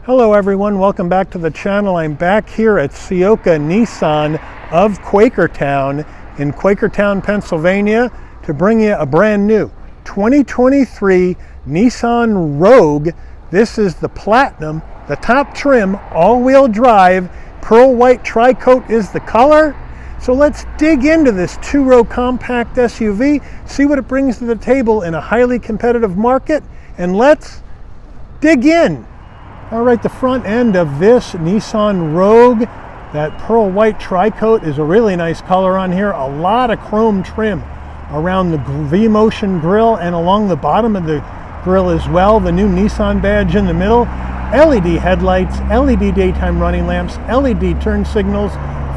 Hello everyone, welcome back to the channel. I'm back here at Ciocca Nissan of Quakertown in Quakertown, Pennsylvania to bring you a brand new 2023 Nissan Rogue. This is the Platinum, the top trim, all-wheel drive, pearl white tri-coat is the color. So let's dig into this two-row compact SUV, see what it brings to the table in a highly competitive market, and let's dig in. All right, the front end of this Nissan Rogue, that pearl white tri-coat is a really nice color on here. A lot of chrome trim around the V-Motion grille and along the bottom of the grille as well. The new Nissan badge in the middle. LED headlights, LED daytime running lamps, LED turn signals,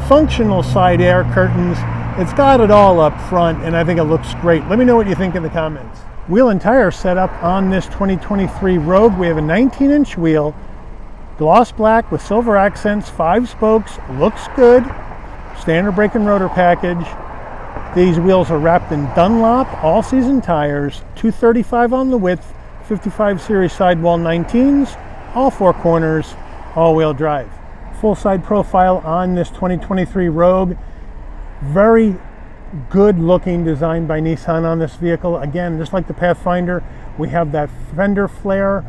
functional side air curtains. It's got it all up front and I think it looks great. Let me know what you think in the comments. Wheel and tire setup on this 2023 Rogue. We have a 19-inch wheel, gloss black with silver accents, 5 spokes, looks good. Standard brake and rotor package. These wheels are wrapped in Dunlop all-season tires, 235 on the width, 55 series sidewall 19s, all 4 corners, all-wheel drive. Full side profile on this 2023 Rogue. Very good looking design by Nissan on this vehicle. Again, just like the Pathfinder, we have that fender flare,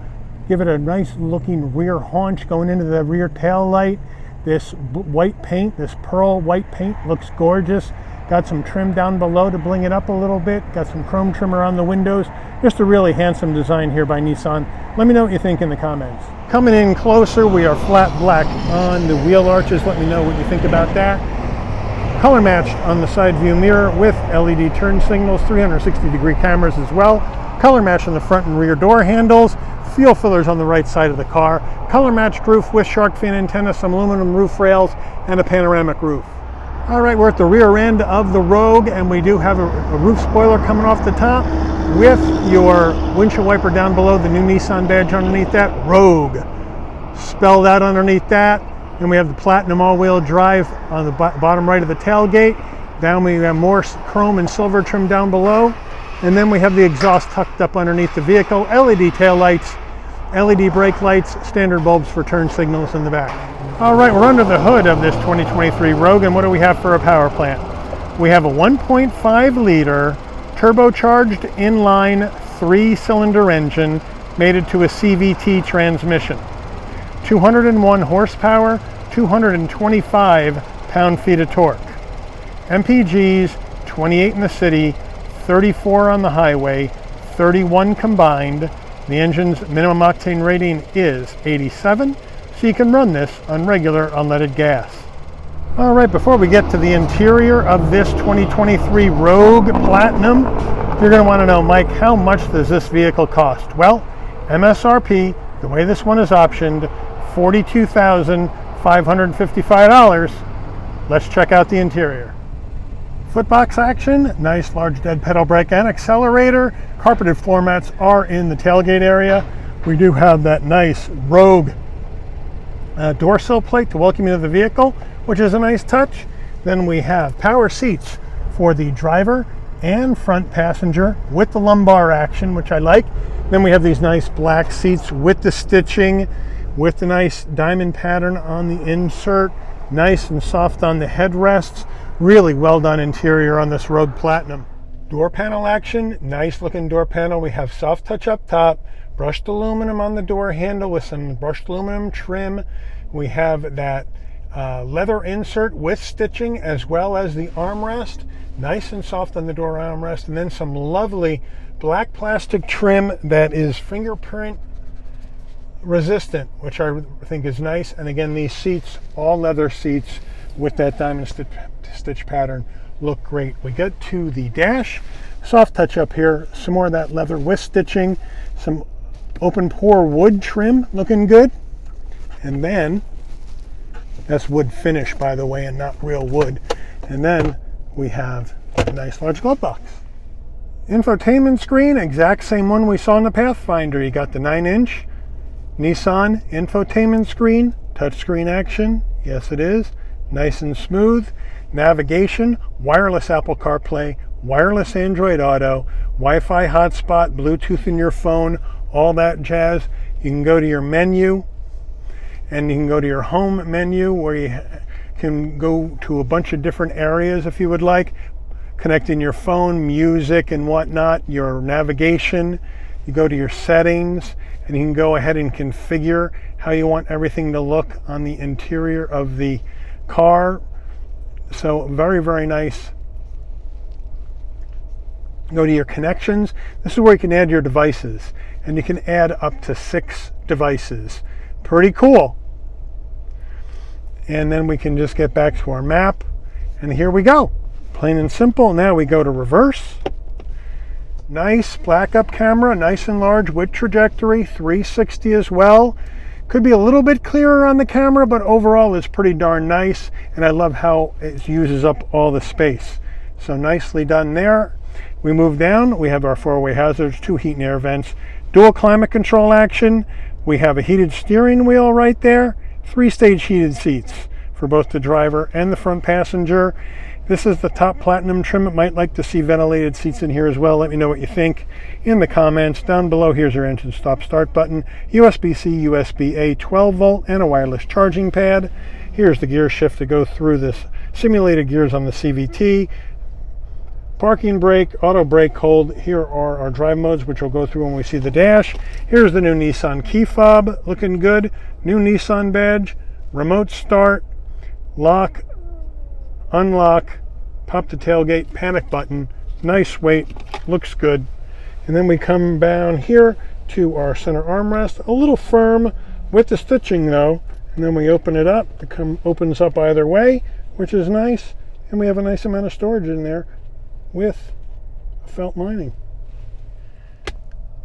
give it a nice looking rear haunch going into the rear tail light. This white paint, this pearl white paint looks gorgeous. Got some trim down below to bling it up a little bit. Got some chrome trim around the windows. Just a really handsome design here by Nissan. Let me know what you think in the comments. Coming in closer, we are flat black on the wheel arches. Let me know what you think about that. Color matched on the side view mirror with LED turn signals, 360-degree cameras as well. Color matched on the front and rear door handles. Fuel fillers on the right side of the car. Color matched roof with shark fin antenna, some aluminum roof rails, and a panoramic roof. All right, we're at the rear end of the Rogue, and we do have a roof spoiler coming off the top with your windshield wiper down below, the new Nissan badge underneath that, Rogue spelled out underneath that. And we have the Platinum all-wheel drive on the bottom right of the tailgate. Down we have more chrome and silver trim down below. And then we have the exhaust tucked up underneath the vehicle, LED taillights, LED brake lights, standard bulbs for turn signals in the back. All right, we're under the hood of this 2023 Rogue, and what do we have for a power plant? We have a 1.5 liter turbocharged inline 3-cylinder engine mated to a CVT transmission. 201 horsepower, 225 pound-feet of torque. MPGs, 28 in the city, 34 on the highway, 31 combined. The engine's minimum octane rating is 87, so you can run this on regular unleaded gas. All right, before we get to the interior of this 2023 Rogue Platinum, you're going to want to know, Mike, how much does this vehicle cost? Well, MSRP, the way this one is optioned, $42,555. Let's check out the interior. Footbox action, nice large dead pedal brake and accelerator. Carpeted floor mats are in the tailgate area. We do have that nice Rogue door sill plate to welcome you to the vehicle, which is a nice touch. Then we have power seats for the driver and front passenger with the lumbar action, which I like. Then we have these nice black seats with the stitching, with the nice diamond pattern on the insert, nice and soft on the headrests. Really well done interior on this Rogue Platinum. Door panel action, nice looking door panel. We have soft touch up top, brushed aluminum on the door handle with some brushed aluminum trim. We have that leather insert with stitching as well as the armrest. Nice and soft on the door armrest, and then some lovely black plastic trim that is fingerprint resistant, which I think is nice. And again, these seats, all leather seats with that diamond stitch pattern, look great. We get to the dash, soft touch up here, some more of that leather with stitching, some open pore wood trim looking good. And then that's wood finish, by the way, and not real wood. And then we have a nice large glove box. Infotainment screen, exact same one we saw in the Pathfinder. You got the 9-inch Nissan infotainment screen, touchscreen action, yes it is, nice and smooth. Navigation, wireless Apple CarPlay, wireless Android Auto, Wi-Fi hotspot, Bluetooth in your phone, all that jazz. You can go to your menu, and you can go to your home menu where you can go to a bunch of different areas if you would like, connecting your phone, music and whatnot, your navigation. You go to your settings and you can go ahead and configure how you want everything to look on the interior of the car. So very, very nice. Go to your connections. This is where you can add your devices, and you can add up to 6 devices. Pretty cool. And then we can just get back to our map, and here we go. Plain and simple. Now we go to reverse. Nice backup camera, nice and large with trajectory, 360 as well. Could be a little bit clearer on the camera, but overall it's pretty darn nice, and I love how it uses up all the space. So nicely done there. We move down, we have our 4-way hazards, 2 heat and air vents, dual climate control action. We have a heated steering wheel right there, 3-stage heated seats for both the driver and the front passenger. This is the top platinum trim. It might like to see ventilated seats in here as well. Let me know what you think in the comments. Down below, here's your engine stop start button, USB-C, USB-A, 12 volt, and a wireless charging pad. Here's the gear shift to go through this simulated gears on the CVT. Parking brake, auto brake hold. Here are our drive modes, which we'll go through when we see the dash. Here's the new Nissan key fob, looking good. New Nissan badge, remote start, lock, unlock, pop the tailgate, panic button. Nice weight, looks good. And then we come down here to our center armrest, a little firm with the stitching though. And then we open it up. It opens up either way, which is nice. And we have a nice amount of storage in there with a felt lining.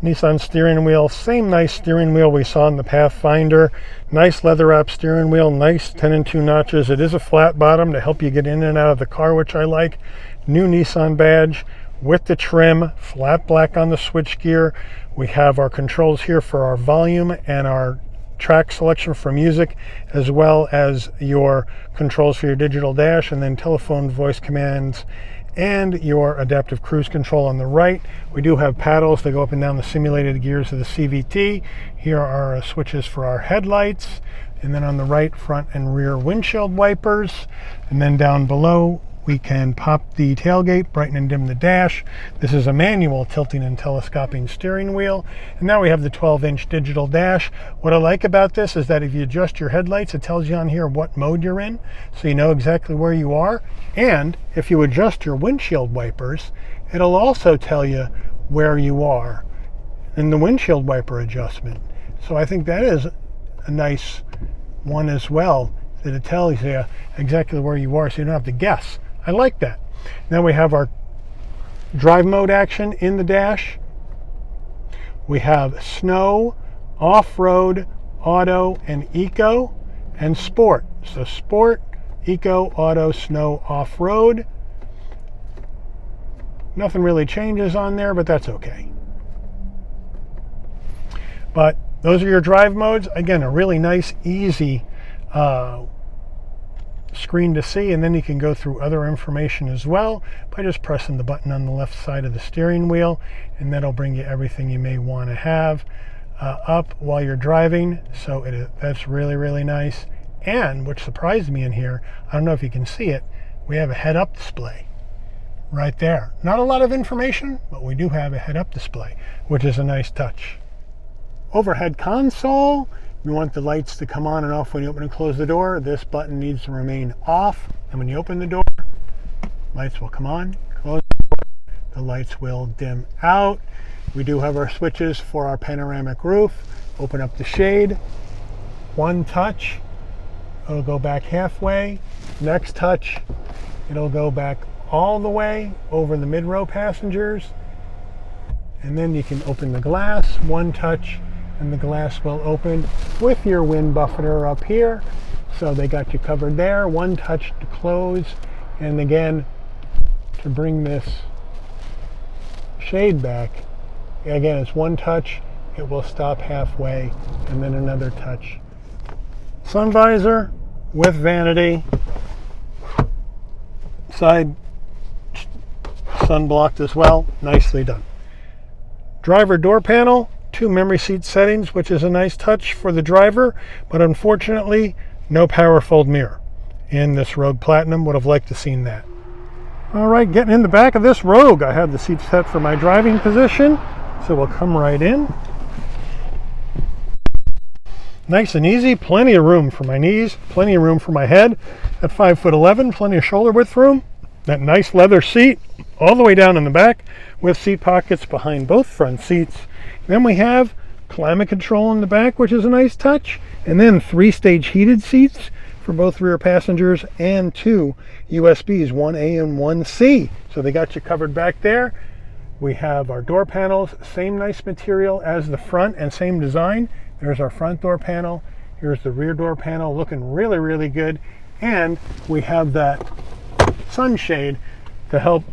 Nissan steering wheel, same nice steering wheel we saw in the Pathfinder. Nice leather wrap steering wheel, nice 10 and 2 notches. It is a flat bottom to help you get in and out of the car, which I like. New Nissan badge with the trim, flat black on the switchgear. We have our controls here for our volume and our track selection for music, as well as your controls for your digital dash, and then telephone voice commands and your adaptive cruise control on the right. We do have paddles that go up and down the simulated gears of the CVT. Here are our switches for our headlights, and then on the right, front and rear windshield wipers. And then down below, we can pop the tailgate, brighten and dim the dash. This is a manual tilting and telescoping steering wheel. And now we have the 12-inch digital dash. What I like about this is that if you adjust your headlights, it tells you on here what mode you're in, so you know exactly where you are. And if you adjust your windshield wipers, it'll also tell you where you are in the windshield wiper adjustment. So I think that is a nice one as well, that it tells you exactly where you are, so you don't have to guess. I like that. Now we have our drive mode action in the dash. We have snow, off-road, auto, and eco, and sport. So sport, eco, auto, snow, off-road. Nothing really changes on there, but that's okay. But those are your drive modes. Again, a really nice, easy screen to see, and then you can go through other information as well by just pressing the button on the left side of the steering wheel, and that'll bring you everything you may want to have up while you're driving. So that's really, really nice. And what surprised me in here, I don't know if you can see it, we have a head-up display right there. Not a lot of information, but we do have a head-up display, which is a nice touch. Overhead console. We want the lights to come on and off when you open and close the door. This button needs to remain off. And when you open the door, lights will come on. Close the door, the lights will dim out. We do have our switches for our panoramic roof. Open up the shade. One touch, it'll go back halfway. Next touch, it'll go back all the way over the mid-row passengers. And then you can open the glass. One touch, and the glass will open with your wind buffeter up here. So they got you covered there. One touch to close, and again, to bring this shade back, again, it's one touch, it will stop halfway, and then another touch. Sun visor with vanity, side sun blocked as well, nicely done. Driver door panel, 2 memory seat settings, which is a nice touch for the driver, but unfortunately, no power fold mirror in this Rogue Platinum. Would have liked to seen that. All right, getting in the back of this Rogue. I have the seat set for my driving position, so we'll come right in. Nice and easy, plenty of room for my knees, plenty of room for my head. At 5'11", plenty of shoulder width room. That nice leather seat all the way down in the back with seat pockets behind both front seats. Then we have climate control in the back, which is a nice touch. And then 3-stage heated seats for both rear passengers and 2 USBs, 1A and 1C. So they got you covered back there. We have our door panels, same nice material as the front and same design. There's our front door panel. Here's the rear door panel, looking really, really good. And we have that sunshade to help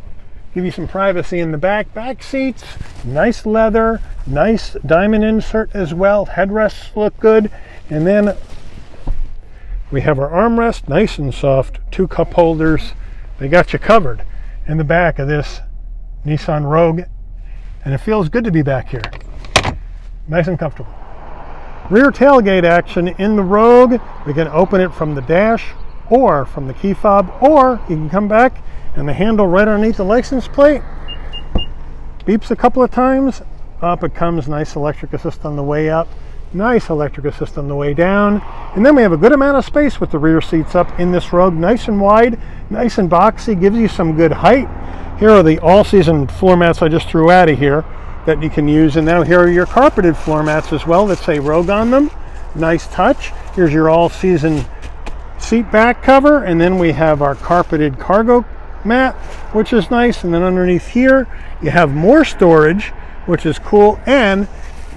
give you some privacy in the back. Back seats, nice leather, nice diamond insert as well. Headrests look good. And then we have our armrest, nice and soft, 2 cup holders. They got you covered in the back of this Nissan Rogue. And it feels good to be back here. Nice and comfortable. Rear tailgate action in the Rogue. We can open it from the dash or from the key fob, or you can come back and the handle right underneath the license plate beeps a couple of times. Up it comes. Nice electric assist on the way up, nice electric assist on the way down. And then we have a good amount of space with the rear seats up in this Rogue. Nice and wide, nice and boxy, gives you some good height. Here are the all-season floor mats I just threw out of here that you can use. And now here are your carpeted floor mats as well that say Rogue on them. Nice touch. Here's your all-season seat back cover, and then we have our carpeted cargo mat, which is nice. And then underneath here you have more storage, which is cool, and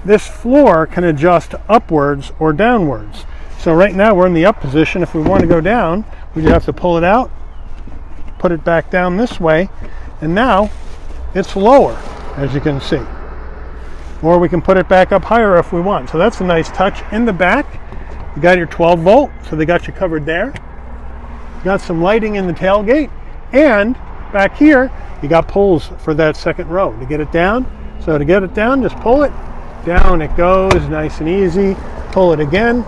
this floor can adjust upwards or downwards. So right now we're in the up position. If we want to go down, we just have to pull it out, put it back down this way, and now it's lower, as you can see. Or we can put it back up higher if we want. So that's a nice touch. In the back, you got your 12 volt, so they got you covered there. You got some lighting in the tailgate, and back here, you got pulls for that second row to get it down. So to get it down, just pull it. Down it goes, nice and easy. Pull it again.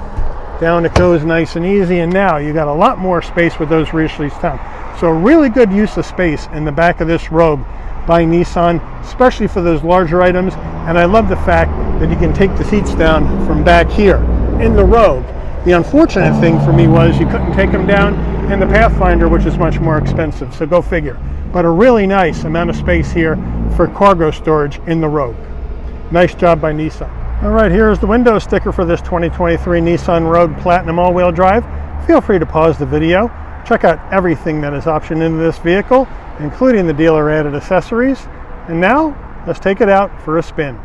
Down it goes, nice and easy. And now you got a lot more space with those rear seats down. So really good use of space in the back of this Rogue by Nissan, especially for those larger items. And I love the fact that you can take the seats down from back here in the Rogue. The unfortunate thing for me was you couldn't take them down in the Pathfinder, which is much more expensive, so go figure. But a really nice amount of space here for cargo storage in the Rogue. Nice job by Nissan. All right, here's the window sticker for this 2023 Nissan Rogue Platinum all-wheel drive. Feel free to pause the video. Check out everything that is optioned into this vehicle, including the dealer-added accessories. And now, let's take it out for a spin.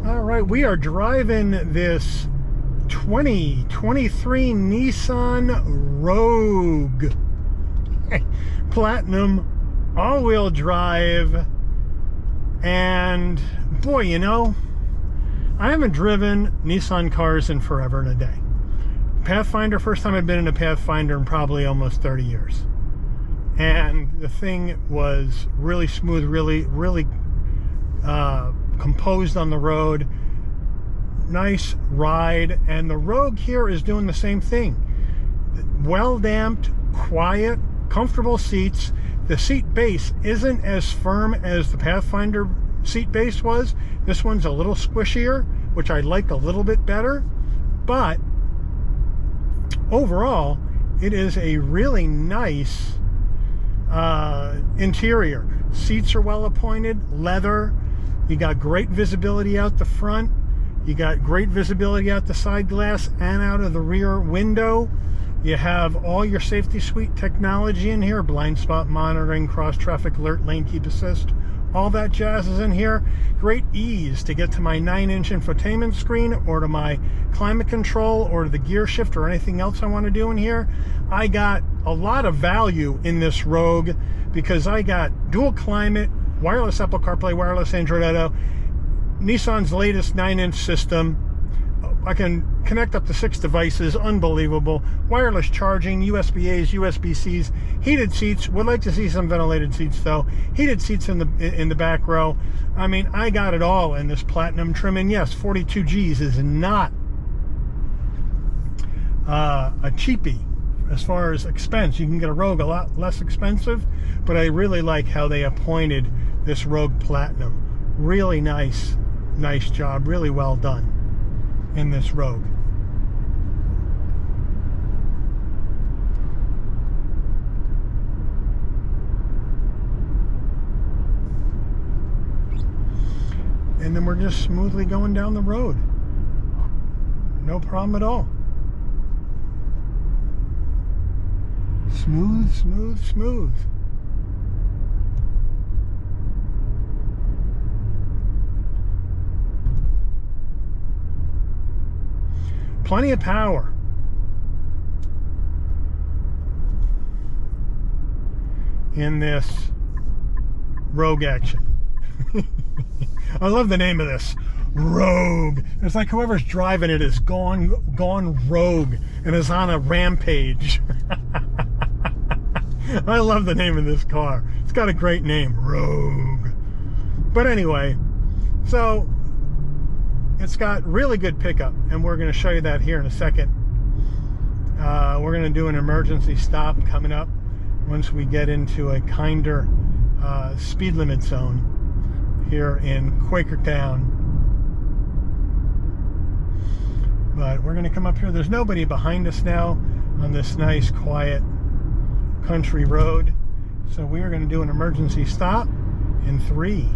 All right, we are driving this 2023 Nissan Rogue Platinum all-wheel drive. And boy, you know, I haven't driven Nissan cars in forever and a day. Pathfinder, first time I've been in a Pathfinder in probably almost 30 years. And the thing was really smooth, really composed on the road. Nice ride. And the Rogue here is doing the same thing. Well damped, quiet, comfortable seats. The seat base isn't as firm as the Pathfinder seat base was. This one's a little squishier, which I like a little bit better. But overall, it is a really nice interior. Seats are well appointed, leather. You got great visibility out the front. You got great visibility out the side glass and out of the rear window. You have all your safety suite technology in here, blind spot monitoring, cross traffic alert, lane keep assist, all that jazz is in here. Great ease to get to my 9-inch infotainment screen or to my climate control or to the gear shift or anything else I want to do in here. I got a lot of value in this Rogue because I got dual climate, wireless Apple CarPlay, wireless Android Auto, Nissan's latest 9-inch system, I can connect up to 6 devices. Unbelievable. Wireless charging, USB A's, USB C's, heated seats. Would like to see some ventilated seats though. Heated seats in the back row. I mean, I got it all in this platinum trim. And yes, 42 G's is not a cheapie as far as expense. You can get a Rogue a lot less expensive, but I really like how they appointed this Rogue Platinum. Really nice job. Really well done in this Rogue. And then we're just smoothly going down the road. No problem at all. Smooth, smooth, smooth. Plenty of power. In this Rogue action. I love the name of this, Rogue. It's like whoever's driving it is gone rogue and is on a rampage. I love the name of this car. It's got a great name, Rogue. But anyway, so it's got really good pickup, and we're going to show you that here in a second. We're going to do an emergency stop coming up once we get into a kinder speed limit zone here in Quakertown. But we're going to come up here. There's nobody behind us now on this nice, quiet country road. So we are going to do an emergency stop in 3,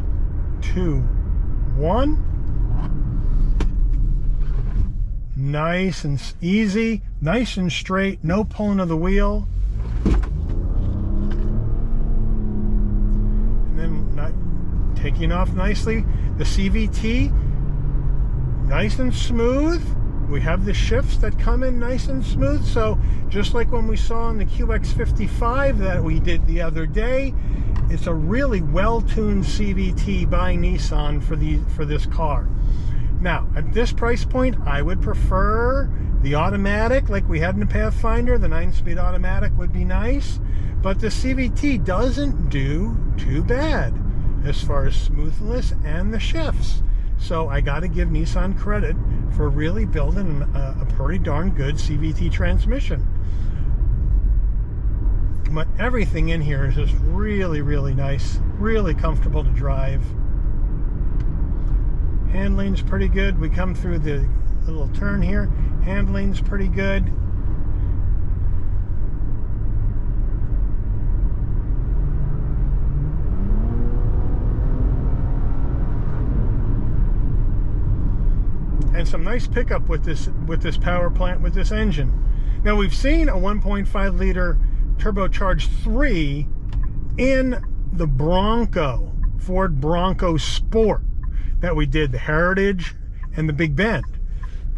2, 1. Nice and easy, nice and straight, no pulling of the wheel. And then taking off nicely. The CVT, nice and smooth. We have the shifts that come in nice and smooth. So just like when we saw in the QX55 that we did the other day, it's a really well-tuned CVT by Nissan for this car. Now, at this price point, I would prefer the automatic like we had in the Pathfinder. The 9-speed automatic would be nice, but the CVT doesn't do too bad as far as smoothness and the shifts. So I got to give Nissan credit for really building a pretty darn good CVT transmission. But everything in here is just really, really nice, really comfortable to drive. Handling's pretty good. We come through the little turn here. Handling's pretty good. And some nice pickup with this power plant, with this engine. Now we've seen a 1.5 liter turbocharged 3 in the Bronco, Ford Bronco Sport that we did, the Heritage and the Big Bend.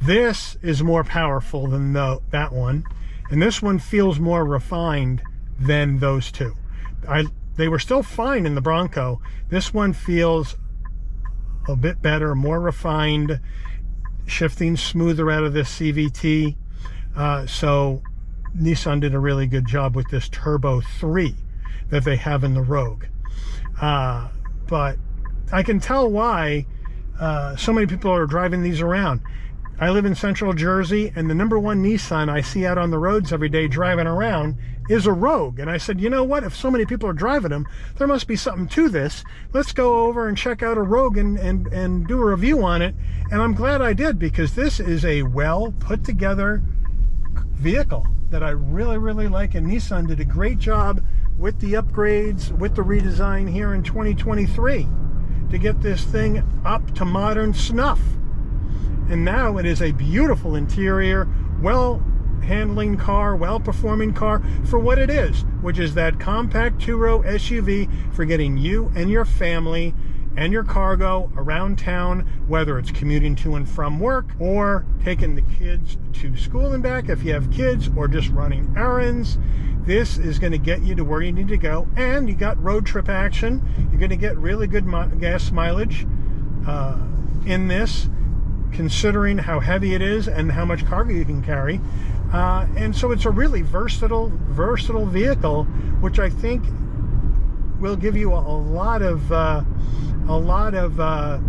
This is more powerful than that one, and this one feels more refined than those two. They were still fine in the Bronco. This one feels a bit better, more refined, shifting smoother out of this CVT. So Nissan did a really good job with this Turbo 3 that they have in the Rogue. But I can tell why so many people are driving these around. I live in central Jersey, and the #1 Nissan I see out on the roads every day driving around is a Rogue. And I said, you know what? If so many people are driving them, there must be something to this. Let's go over and check out a Rogue and do a review on it. And I'm glad I did, because this is a well put together vehicle that I really, really like. And Nissan did a great job with the upgrades, with the redesign here in 2023 to get this thing up to modern snuff. And now it is a beautiful interior, well-handling car, well-performing car for what it is, which is that compact two-row SUV for getting you and your family and your cargo around town, whether it's commuting to and from work or taking the kids to school and back if you have kids, or just running errands. This is going to get you to where you need to go, and you got road trip action. You're going to get really good gas mileage in this. considering how heavy it is and how much cargo you can carry. And so it's a really versatile vehicle, which I think will give you a lot of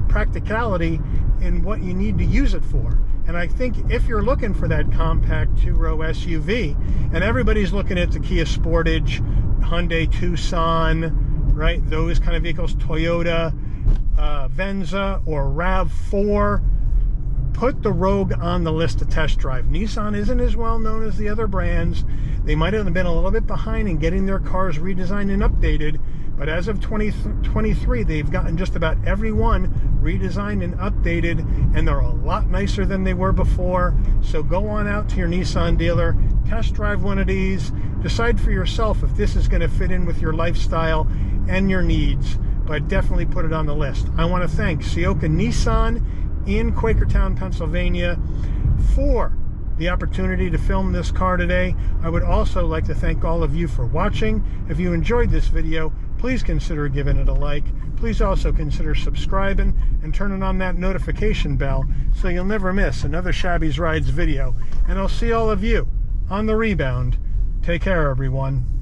practicality in what you need to use it for. And I think if you're looking for that compact two-row SUV, and everybody's looking at the Kia Sportage, Hyundai Tucson, right? Those kind of vehicles, Toyota Venza or RAV4, put the Rogue on the list to test drive. Nissan isn't as well known as the other brands. They might have been a little bit behind in getting their cars redesigned and updated, but as of 2023, they've gotten just about every one redesigned and updated, and they're a lot nicer than they were before. So go on out to your Nissan dealer, test drive one of these, decide for yourself if this is going to fit in with your lifestyle and your needs, but definitely put it on the list. I want to thank Ciocca Nissan in Quakertown, Pennsylvania, for the opportunity to film this car today. I would also like to thank all of you for watching. If you enjoyed this video, please consider giving it a like. Please also consider subscribing and turning on that notification bell so you'll never miss another Shabby's Rides video. And I'll see all of you on the rebound. Take care, everyone.